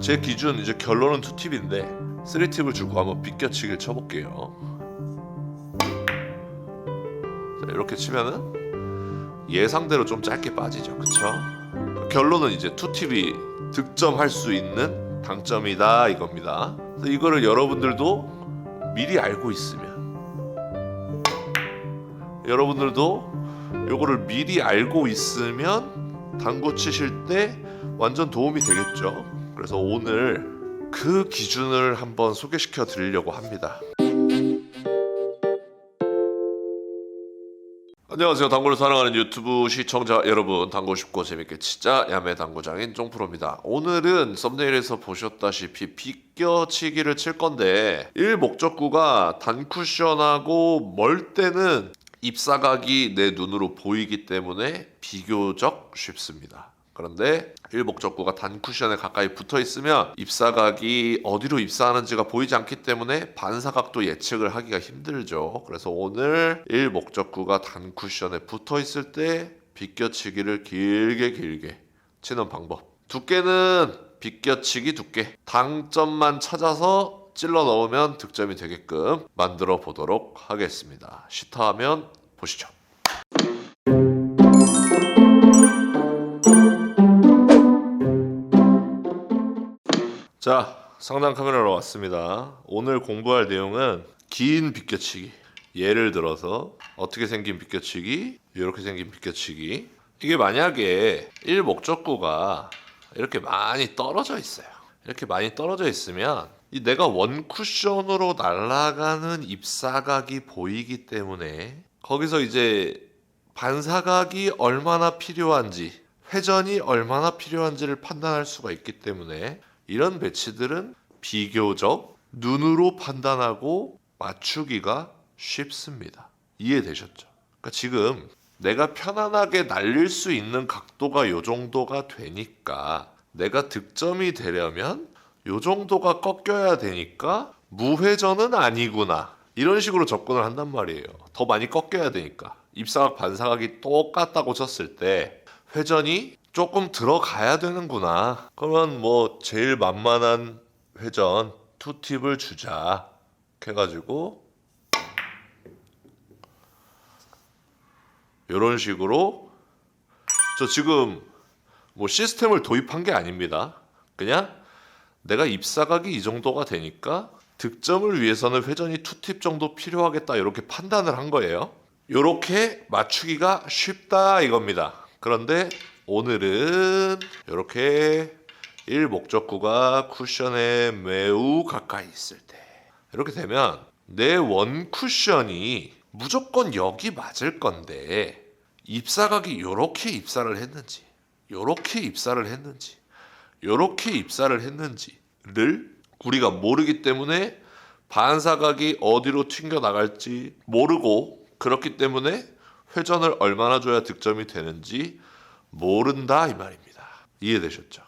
제 기준 이제 결론은 2팁인데 3팁을 주고 한번 비껴치기를 쳐볼게요. 자, 이렇게 치면은 예상대로 좀 짧게 빠지죠, 그쵸? 결론은 이제 2팁이 득점할 수 있는 당점이다 이겁니다. 그래서 이거를 여러분들도 미리 알고 있으면, 요거를 미리 알고 있으면 당구 치실 때 완전 도움이 되겠죠. 그래서 오늘 그 기준을 한번 소개시켜 드리려고 합니다. 안녕하세요. 당구를 사랑하는 유튜브 시청자 여러분, 당구 쉽고 재밌게 치자 야매 당구장인 쫑프로입니다. 오늘은 썸네일에서 보셨다시피 비껴치기를 칠 건데 1목적구가 단쿠션하고 멀 때는 입사각이 내 눈으로 보이기 때문에 비교적 쉽습니다. 그런데 1목적구가 단쿠션에 가까이 붙어 있으면 입사각이 어디로 입사하는지가 보이지 않기 때문에 반사각도 예측을 하기가 힘들죠. 그래서 오늘 1목적구가 단쿠션에 붙어 있을 때 비껴치기를 길게 치는 방법. 두께는 비껴치기 두께. 당점만 찾아서 찔러 넣으면 득점이 되게끔 만들어 보도록 하겠습니다. 시타하면 보시죠. 자, 상단 카메라로 왔습니다. 오늘 공부할 내용은 긴 비껴치기. 예를 들어서 어떻게 생긴 비껴치기, 이렇게 생긴 비껴치기. 이게 만약에 1목적구가 이렇게 많이 떨어져 있어요. 이렇게 많이 떨어져 있으면 이 내가 원 쿠션으로 날아가는 입사각이 보이기 때문에 거기서 이제 반사각이 얼마나 필요한지, 회전이 얼마나 필요한지를 판단할 수가 있기 때문에 이런 배치들은 비교적 눈으로 판단하고 맞추기가 쉽습니다. 이해되셨죠? 그러니까 지금 내가 편안하게 날릴 수 있는 각도가 요 정도가 되니까 내가 득점이 되려면 요 정도가 꺾여야 되니까 무회전은 아니구나. 이런 식으로 접근을 한단 말이에요. 더 많이 꺾여야 되니까. 입사각 반사각이 똑같다고 쳤을 때 회전이 조금 들어가야 되는구나. 그러면 뭐 제일 만만한 회전 2팁을 주자 해가지고 이런 식으로, 저 지금 뭐 시스템을 도입한 게 아닙니다. 그냥 내가 입사각이 이 정도가 되니까 득점을 위해서는 회전이 2팁 정도 필요하겠다 이렇게 판단을 한 거예요. 이렇게 맞추기가 쉽다 이겁니다. 그런데 오늘은 이렇게 1목적구가 쿠션에 매우 가까이 있을 때 이렇게 되면 내 원 쿠션이 무조건 여기 맞을 건데 입사각이 이렇게 입사를 했는지, 이렇게 입사를 했는지, 이렇게 입사를 했는지를 우리가 모르기 때문에 반사각이 어디로 튕겨 나갈지 모르고, 그렇기 때문에 회전을 얼마나 줘야 득점이 되는지 모른다 이 말입니다. 이해되셨죠?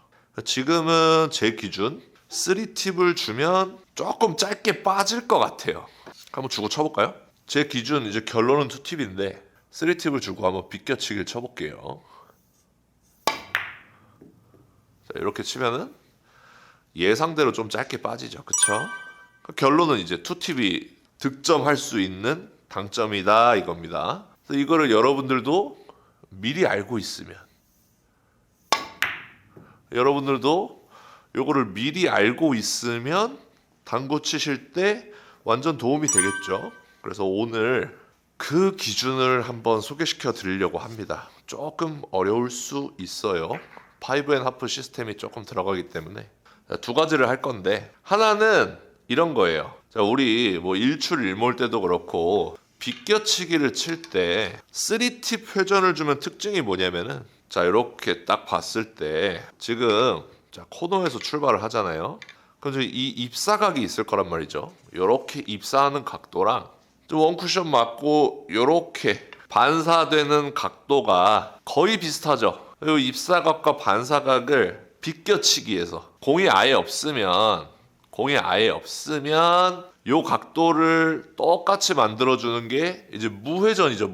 지금은 제 기준 3팁을 주면 조금 짧게 빠질 것 같아요. 한번 주고 쳐볼까요? 제 기준 이제 결론은 2팁인데 3팁을 주고 한번 비껴치기를 쳐볼게요. 자, 이렇게 치면은 예상대로 좀 짧게 빠지죠, 그쵸? 결론은 이제 2팁이 득점할 수 있는 당점이다 이겁니다. 그래서 이거를 여러분들도 미리 알고 있으면, 요거를 미리 알고 있으면 당구 치실 때 완전 도움이 되겠죠. 그래서 오늘 그 기준을 한번 소개시켜 드리려고 합니다. 조금 어려울 수 있어요. 5&1/2 시스템이 조금 들어가기 때문에 두 가지를 할 건데, 하나는 이런 거예요. 자, 우리 뭐 일출 일몰 때도 그렇고 비껴치기를 칠 때 3팁 회전을 주면 특징이 뭐냐면은, 자, 이렇게 딱 봤을 때 지금 자, 코너에서 출발을 하잖아요. 그럼 이 입사각이 있을 거란 말이죠. 이렇게 입사하는 각도랑 원쿠션 맞고 이렇게 반사되는 각도가 거의 비슷하죠. 그리고 입사각과 반사각을 비껴치기해서 공이 아예 없으면 요 각도를 똑같이 만들어주는 게 이제 무회전이죠.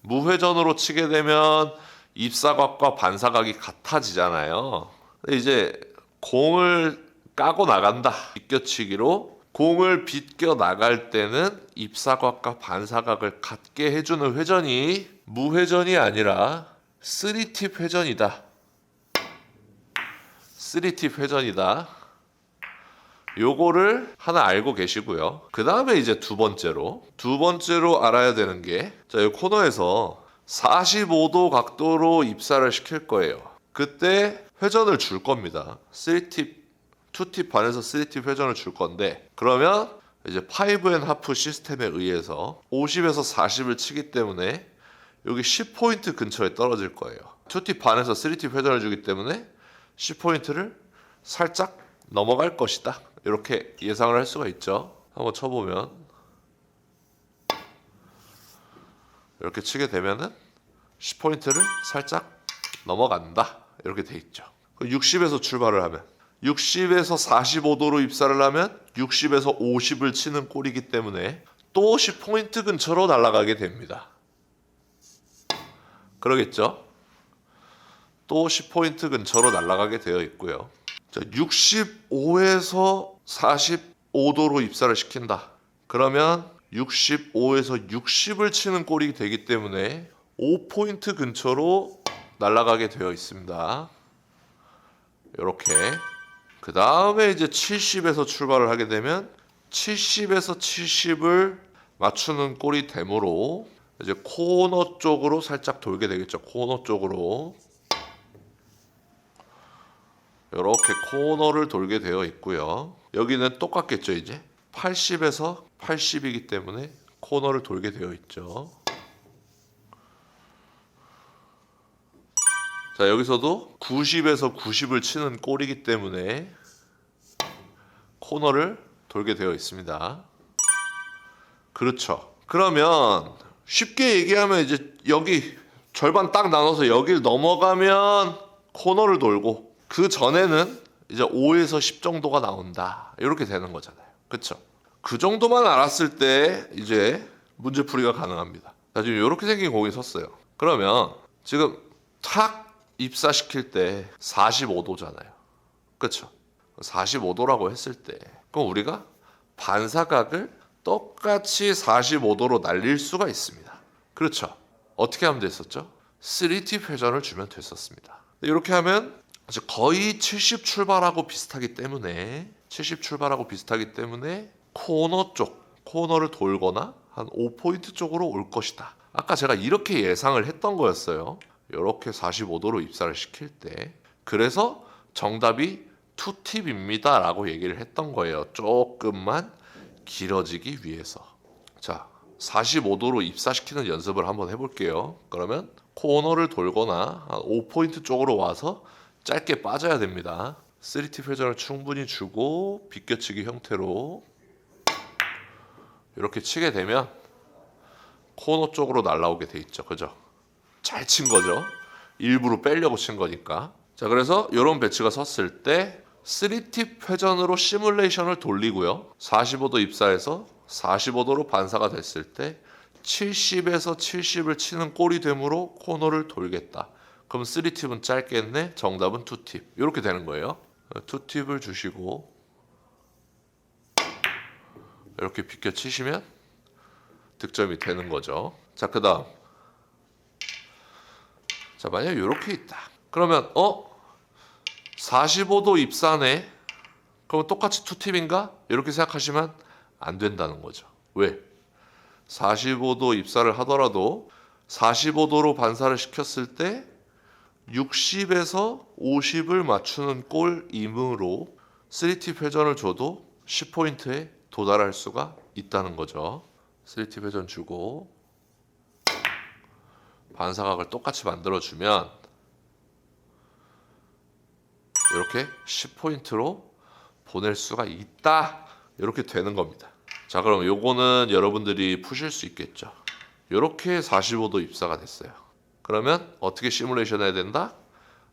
무회전으로 치게 되면 입사각과 반사각이 같아지잖아요. 근데 이제 공을 까고 나간다. 비껴치기로 공을 비껴 나갈 때는 입사각과 반사각을 같게 해주는 회전이 무회전이 아니라 3팁 회전이다. 3팁 회전이다. 요거를 하나 알고 계시고요. 그 다음에 이제 두 번째로 알아야 되는 게, 자, 이 코너에서 45도 각도로 입사를 시킬 거예요. 그때 회전을 줄 겁니다. 3팁, 2팁 반에서 3팁 회전을 줄 건데, 그러면 이제 5&하프 시스템에 의해서 50에서 40을 치기 때문에 여기 10포인트 근처에 떨어질 거예요. 2팁 반에서 3팁 회전을 주기 때문에 10포인트를 살짝 넘어갈 것이다. 이렇게 예상을 할 수가 있죠. 한번 쳐보면 이렇게 치게 되면은 10포인트를 살짝 넘어간다. 이렇게 돼 있죠. 60에서 출발을 하면 60에서 45도로 입사를 하면 60에서 50을 치는 꼴이기 때문에 또 10포인트 근처로 날아가게 됩니다. 그러겠죠? 또 10포인트 근처로 날아가게 되어 있고요. 자, 65에서 45도로 입사를 시킨다. 그러면 65에서 60을 치는 꼴이 되기 때문에 5포인트 근처로 날아가게 되어 있습니다. 이렇게. 그 다음에 이제 70에서 출발을 하게 되면 70에서 70을 맞추는 꼴이 되므로 이제 코너 쪽으로 살짝 돌게 되겠죠. 코너 쪽으로. 이렇게 코너를 돌게 되어 있고요. 여기는 똑같겠죠. 이제 80에서 80이기 때문에 코너를 돌게 되어 있죠. 자, 여기서도 90에서 90을 치는 꼴이기 때문에 코너를 돌게 되어 있습니다. 그렇죠. 그러면 쉽게 얘기하면 이제 여기 절반 딱 나눠서 여길 넘어가면 코너를 돌고, 그 전에는 이제 5에서 10 정도가 나온다. 이렇게 되는 거잖아요. 그렇죠? 그 정도만 알았을 때 이제 문제풀이가 가능합니다. 자, 지금 이렇게 생긴 공이 섰어요. 그러면 지금 탁 입사시킬 때 45도잖아요. 그렇죠? 45도라고 했을 때 그럼 우리가 반사각을 똑같이 45도로 날릴 수가 있습니다. 그렇죠? 어떻게 하면 됐었죠? 3팁 회전을 주면 됐었습니다. 이렇게 하면 거의 70 출발하고 비슷하기 때문에 코너 쪽, 코너를 돌거나 한 5포인트 쪽으로 올 것이다. 아까 제가 이렇게 예상을 했던 거였어요. 이렇게 45도로 입사를 시킬 때. 그래서 정답이 2팁입니다 라고 얘기를 했던 거예요. 조금만 길어지기 위해서. 자, 45도로 입사시키는 연습을 한번 해볼게요. 그러면 코너를 돌거나 한 5포인트 쪽으로 와서 짧게 빠져야 됩니다. 3팁 회전을 충분히 주고 비껴치기 형태로 이렇게 치게 되면 코너 쪽으로 날아오게 돼 있죠. 그죠? 잘 친 거죠. 일부러 빼려고 친 거니까. 자, 그래서 이런 배치가 섰을 때 3팁 회전으로 시뮬레이션을 돌리고요. 45도 입사해서 45도로 반사가 됐을 때 70에서 70을 치는 꼴이 되므로 코너를 돌겠다. 그럼 3팁은 짧겠네. 정답은 2팁. 이렇게 되는 거예요. 2팁을 주시고 이렇게 비껴 치시면 득점이 되는 거죠. 자, 그 다음. 자, 만약에 이렇게 있다. 그러면 45도 입사네. 그럼 똑같이 2팁인가? 이렇게 생각하시면 안 된다는 거죠. 왜? 45도 입사를 하더라도 45도로 반사를 시켰을 때 60에서 50을 맞추는 꼴이므로 3팁 회전을 줘도 10포인트에 도달할 수가 있다는 거죠. 3팁 회전 주고 반사각을 똑같이 만들어주면 이렇게 10포인트로 보낼 수가 있다. 이렇게 되는 겁니다. 자, 그럼 요거는 여러분들이 푸실 수 있겠죠. 이렇게 45도 입사가 됐어요. 그러면 어떻게 시뮬레이션 해야 된다?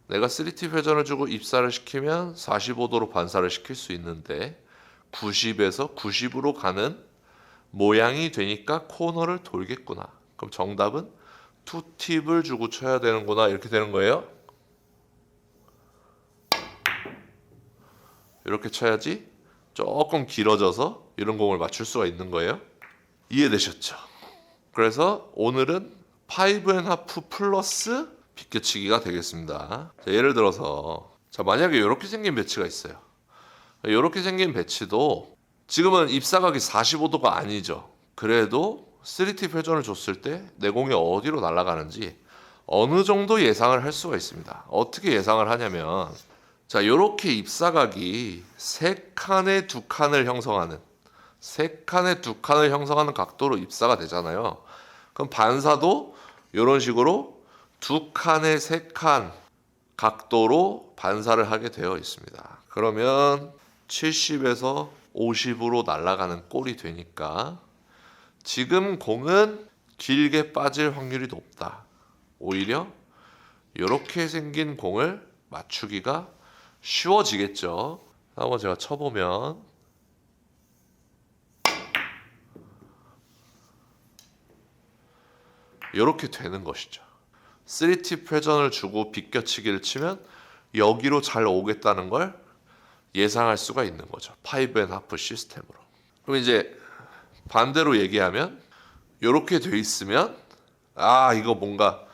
내가 3팁 회전을 주고 입사를 시키면 45도로 반사를 시킬 수 있는데 90에서 90으로 가는 모양이 되니까 코너를 돌겠구나. 그럼 정답은 2팁을 주고 쳐야 되는구나. 이렇게 되는 거예요. 이렇게 쳐야지 조금 길어져서 이런 공을 맞출 수가 있는 거예요. 이해되셨죠? 그래서 오늘은 5.5 플러스 비껴치기가 되겠습니다. 자, 예를 들어서 자, 만약에 이렇게 생긴 배치가 있어요. 이렇게 생긴 배치도 지금은 입사각이 45도가 아니죠. 그래도 3팁 회전을 줬을 때 내 공이 어디로 날아가는지 어느 정도 예상을 할 수가 있습니다. 어떻게 예상을 하냐면 자, 이렇게 입사각이 3칸에 2칸을 형성하는 3칸에 2칸을 형성하는 각도로 입사가 되잖아요. 그럼 반사도 이런 식으로 2칸에 3칸 각도로 반사를 하게 되어 있습니다. 그러면 70에서 50으로 날아가는 꼴이 되니까 지금 공은 길게 빠질 확률이 높다. 오히려 이렇게 생긴 공을 맞추기가 쉬워지겠죠. 한번 제가 쳐보면 이렇게 되는 것이죠. 3팁 회전을 주고 비껴치기를 치면 여기로 잘 오겠다는 걸 예상할 수가 있는 거죠. 5.5 시스템으로. 그럼 이제 반대로 얘기하면 이렇게 돼 있으면 이거 뭔가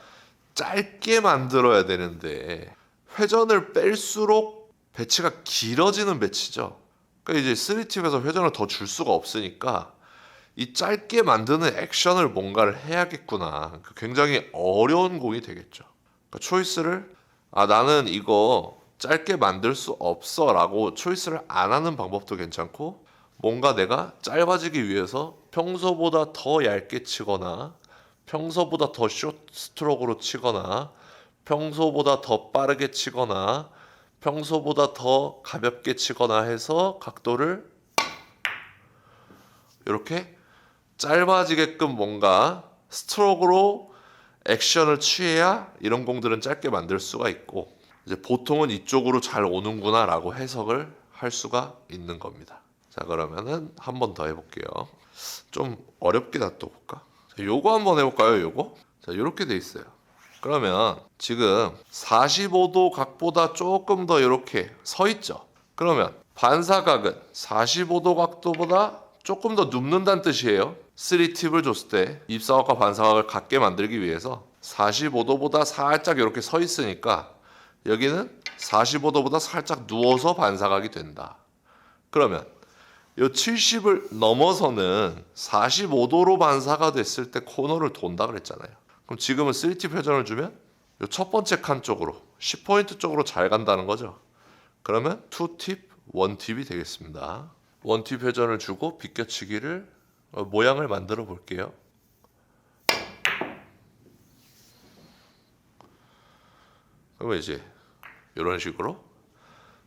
짧게 만들어야 되는데 회전을 뺄수록 배치가 길어지는 배치죠. 그러니까 이제 3팁에서 회전을 더 줄 수가 없으니까 이 짧게 만드는 액션을 뭔가를 해야겠구나. 굉장히 어려운 공이 되겠죠. 그러니까 초이스를 나는 이거 짧게 만들 수 없어 라고 초이스를 안 하는 방법도 괜찮고 뭔가 내가 짧아지기 위해서 평소보다 더 얇게 치거나 평소보다 더 숏 스트로크로 치거나 평소보다 더 빠르게 치거나 평소보다 더 가볍게 치거나 해서 각도를 이렇게 짧아지게끔 뭔가 스트로크로 액션을 취해야 이런 공들은 짧게 만들 수가 있고 이제 보통은 이쪽으로 잘 오는구나 라고 해석을 할 수가 있는 겁니다. 자, 그러면은 한 번 더 해볼게요. 좀 어렵게 놔둬볼까? 자, 요거 한번 해볼까요? 요거? 자, 요렇게 돼 있어요. 그러면 지금 45도 각보다 조금 더 이렇게 서 있죠. 그러면 반사각은 45도 각도보다 조금 더 눕는다는 뜻이에요. 3팁을 줬을 때 입사각과 반사각을 같게 만들기 위해서 45도보다 살짝 이렇게 서 있으니까 여기는 45도보다 살짝 누워서 반사각이 된다. 그러면 이 70을 넘어서는 45도로 반사가 됐을 때 코너를 돈다 그랬잖아요. 그럼 지금은 3팁 회전을 주면 이 첫 번째 칸 쪽으로 10포인트 쪽으로 잘 간다는 거죠. 그러면 2팁, 1팁이 되겠습니다. 1팁 회전을 주고 비껴치기를 모양을 만들어 볼게요. 그러면 이제 이런 식으로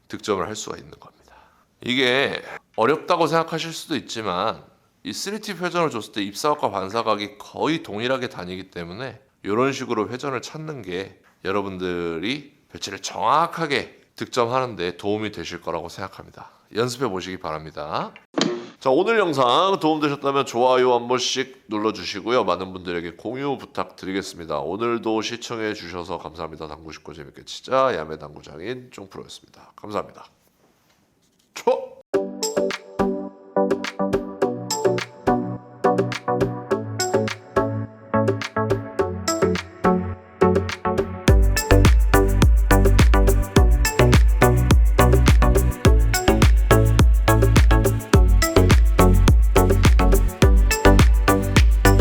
득점을 할 수가 있는 겁니다. 이게 어렵다고 생각하실 수도 있지만 이 3팁 회전을 줬을 때 입사각과 반사각이 거의 동일하게 다니기 때문에 이런 식으로 회전을 찾는 게 여러분들이 배치를 정확하게 득점하는 데 도움이 되실 거라고 생각합니다. 연습해 보시기 바랍니다. 자, 오늘 영상 도움되셨다면 좋아요 한 번씩 눌러주시고요. 많은 분들에게 공유 부탁드리겠습니다. 오늘도 시청해 주셔서 감사합니다. 당구 쉽고 재밌게 치자 야매 당구장인 쫑프로였습니다. 감사합니다.